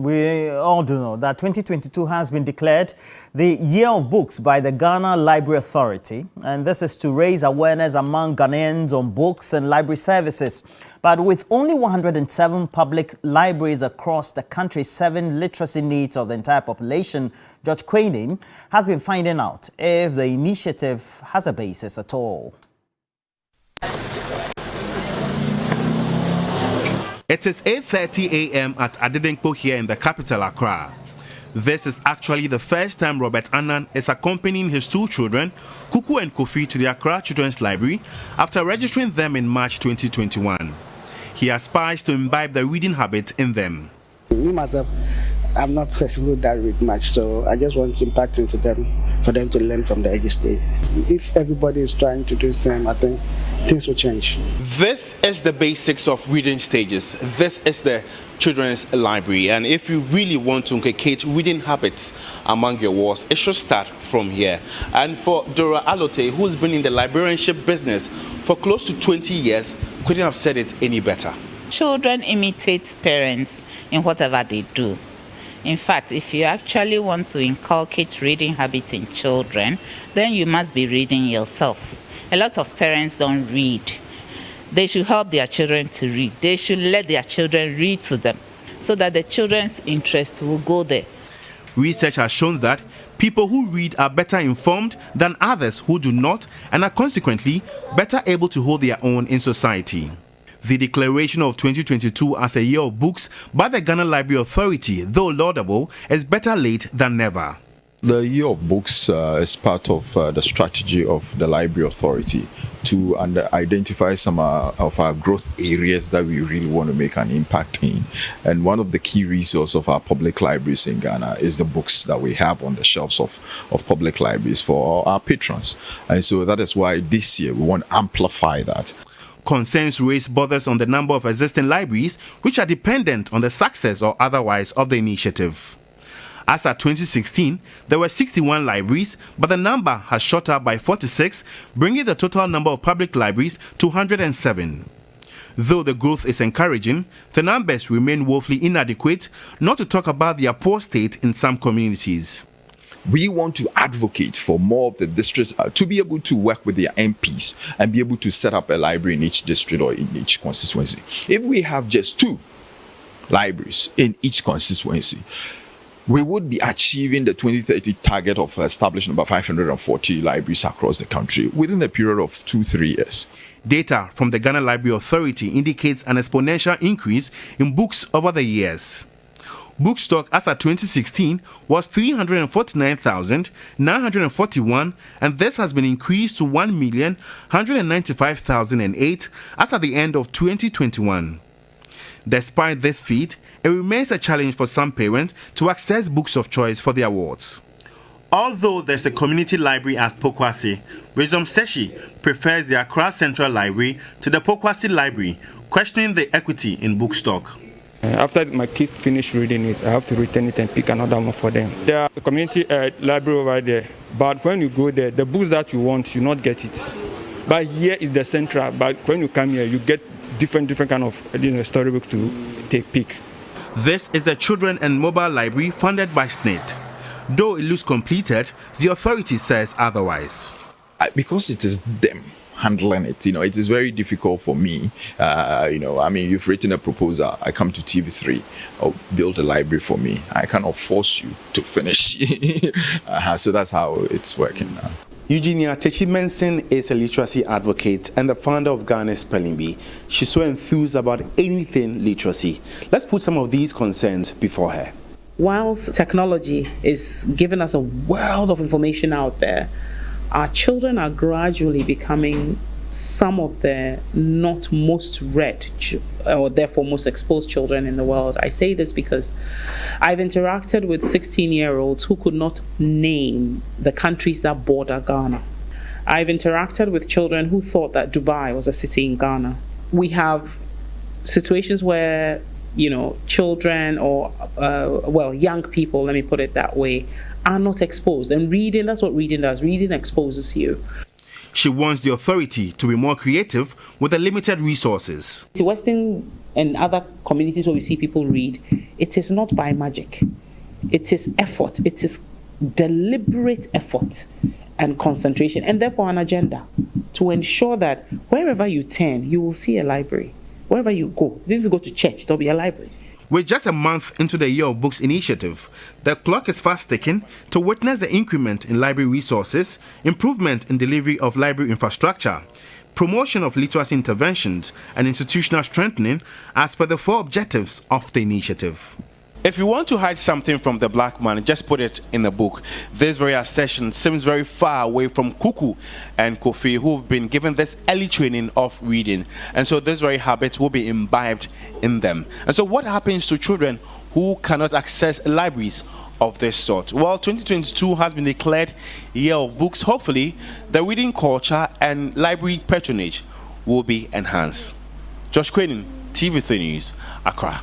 We all do know that 2022 has been declared the Year of Books by the Ghana Library Authority, and this is to raise awareness among Ghanaians on books and library services. But with only 107 public libraries across the country's 7 literacy needs of the entire population, George Quaining has been finding out if the initiative has a basis at all. It is 8:30 a.m. at Adedenkpo here in the capital, Accra. This is actually the first time Robert Annan is accompanying his 2 children, Kuku and Kofi, to the Accra Children's Library after registering them in March 2021. He aspires to imbibe the reading habit in them. Me myself, I'm not flexible that read much, so I just want to impact into them for them to learn from the early stage. If everybody is trying to do the same, I think things will change. This is the basics of reading stages. This is the Children's Library, and if you really want to inculcate reading habits among your wards, it should start from here. And for Dora Alote, who's been in the librarianship business for close to 20 years, couldn't have said it any better. Children imitate parents in whatever they do. In fact, if you actually want to inculcate reading habits in children, then you must be reading yourself. A lot of parents don't read. They should help their children to read. They should let their children read to them so that the children's interest will go there. Research has shown that people who read are better informed than others who do not, and are consequently better able to hold their own in society. The declaration of 2022 as a Year of Books by the Ghana Library Authority, though laudable, is better late than never. The Year of Books is part of the strategy of the Library Authority to identify some of our growth areas that we really want to make an impact in. And one of the key resources of our public libraries in Ghana is the books that we have on the shelves of public libraries for our patrons. And so that is why this year we want to amplify that. Concerns raised bothers on the number of existing libraries which are dependent on the success or otherwise of the initiative. As at 2016, there were 61 libraries, but the number has shot up by 46, bringing the total number of public libraries to 107. Though the growth is encouraging, the numbers remain woefully inadequate, not to talk about their poor state in some communities. We want to advocate for more of the districts to be able to work with their MPs and be able to set up a library in each district or in each constituency. If we have just 2 libraries in each constituency, we would be achieving the 2030 target of establishing about 540 libraries across the country within a period of 2-3 years. Data from the Ghana Library Authority indicates an exponential increase in books over the years. Book stock as at 2016 was 349,941, and this has been increased to 1,195,008 as at the end of 2021. Despite this feat, it remains a challenge for some parents to access books of choice for their wards. Although there's a community library at Pokwasi, Wisdom Seshi prefers the Accra Central Library to the Pokwasi Library, questioning the equity in book stock. After my kids finish reading it, I have to return it and pick another one for them. There are a community library over there, but when you go there, the books that you want, you not get it. But here is the central, but when you come here, you get different kind of storybooks to pick. This is the Children and Mobile Library funded by SNIT. Though it looks completed, the authority says otherwise. Because it is them handling it, it is very difficult for me. You've written a proposal, I come to TV3, or build a library for me. I cannot force you to finish. So that's how it's working now. Eugenia Techi-Mensing is a literacy advocate and the founder of Ghana's Spelling Bee. She's so enthused about anything literacy. Let's put some of these concerns before her. Whilst technology is giving us a world of information out there, our children are gradually becoming some of the not most read or therefore most exposed children in the world. I say this because I've interacted with 16-year-olds who could not name the countries that border Ghana. I've interacted with children who thought that Dubai was a city in Ghana. We have situations where, children or, young people, let me put it that way, are not exposed. And reading, that's what reading does. Reading exposes you. She wants the authority to be more creative with the limited resources. The Western and other communities where we see people read, it is not by magic. It is effort. It is deliberate effort and concentration, and therefore an agenda to ensure that wherever you turn, you will see a library. Wherever you go, if you go to church, there'll be a library. With just a month into the Year of Books initiative, the clock is fast ticking to witness the increment in library resources, improvement in delivery of library infrastructure, promotion of literacy interventions, and institutional strengthening as per the 4 objectives of the initiative. If you want to hide something from the black man, just put it in a book. This very assertion seems very far away from Kuku and Kofi, who've been given this early training of reading. And so this very habit will be imbibed in them. And so what happens to children who cannot access libraries of this sort? Well, 2022 has been declared Year of Books. Hopefully, the reading culture and library patronage will be enhanced. Josh Quaden, TV3 News, Accra.